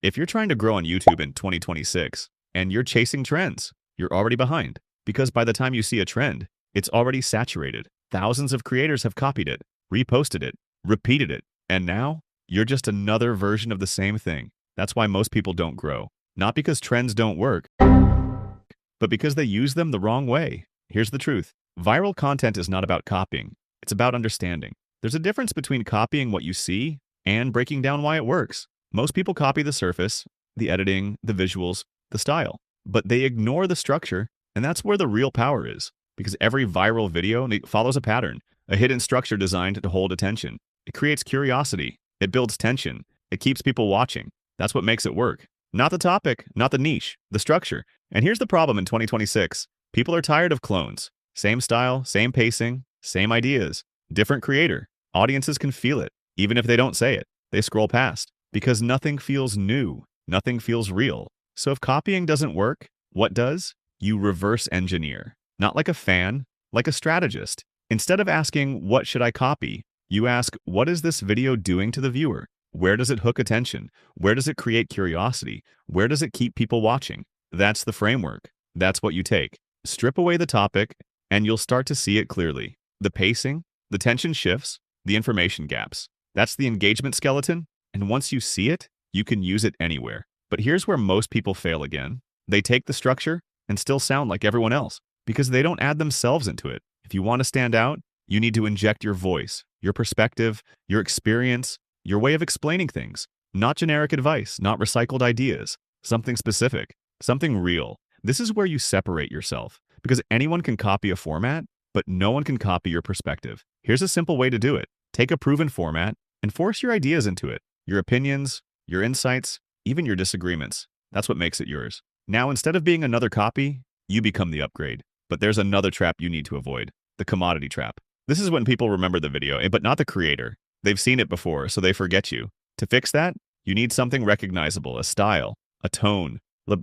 If you're trying to grow on YouTube in 2026 and you're chasing trends, you're already behind because by the time you see a trend, it's already saturated. Thousands of creators have copied it, reposted it, repeated it, and now you're just another version of the same thing. That's why most people don't grow. Not because trends don't work, but because they use them the wrong way. Here's the truth. Viral content is not about copying. It's about understanding. There's a difference between copying what you see and breaking down why it works. Most people copy the surface, the editing, the visuals, the style, but they ignore the structure, and that's where the real power is. Because every viral video follows a pattern, a hidden structure designed to hold attention. It creates curiosity. It builds tension. It keeps people watching. That's what makes it work. Not the topic, not the niche, the structure. And here's the problem in 2026. People are tired of clones. Same style, same pacing, same ideas. Different creator. Audiences can feel it, even if they don't say it. They scroll past. Because nothing feels new. Nothing feels real. So if copying doesn't work, what does? You reverse engineer. Not like a fan, like a strategist. Instead of asking, what should I copy? You ask, what is this video doing to the viewer? Where does it hook attention? Where does it create curiosity? Where does it keep people watching? That's the framework. That's what you take. Strip away the topic, and you'll start to see it clearly. The pacing, the tension shifts, the information gaps. That's the engagement skeleton, and once you see it, you can use it anywhere. But here's where most people fail again. They take the structure and still sound like everyone else because they don't add themselves into it. If you want to stand out, you need to inject your voice, your perspective, your experience, your way of explaining things. Not generic advice, not recycled ideas. Something specific, something real. This is where you separate yourself because anyone can copy a format, but no one can copy your perspective. Here's a simple way to do it. Take a proven format and force your ideas into it. Your opinions, your insights, even your disagreements. That's what makes it yours. Now, instead of being another copy, you become the upgrade. But there's another trap you need to avoid, the commodity trap. This is when people remember the video, but not the creator. They've seen it before, so they forget you. To fix that, you need something recognizable, a style, a tone,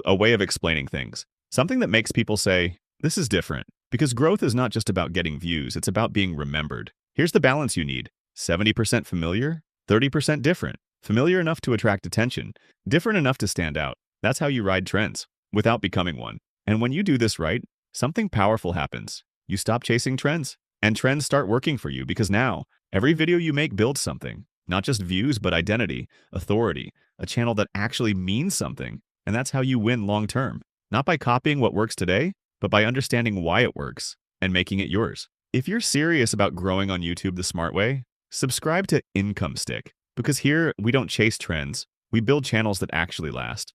a way of explaining things. Something that makes people say, this is different. Because growth is not just about getting views, it's about being remembered. Here's the balance you need. 70% familiar, 30% different. Familiar enough to attract attention, different enough to stand out. That's how you ride trends, without becoming one. And when you do this right, something powerful happens. You stop chasing trends, and trends start working for you because now, every video you make builds something. Not just views, but identity, authority, a channel that actually means something. And that's how you win long term. Not by copying what works today, but by understanding why it works and making it yours. If you're serious about growing on YouTube the smart way, subscribe to Income Stick. Because here, we don't chase trends, we build channels that actually last.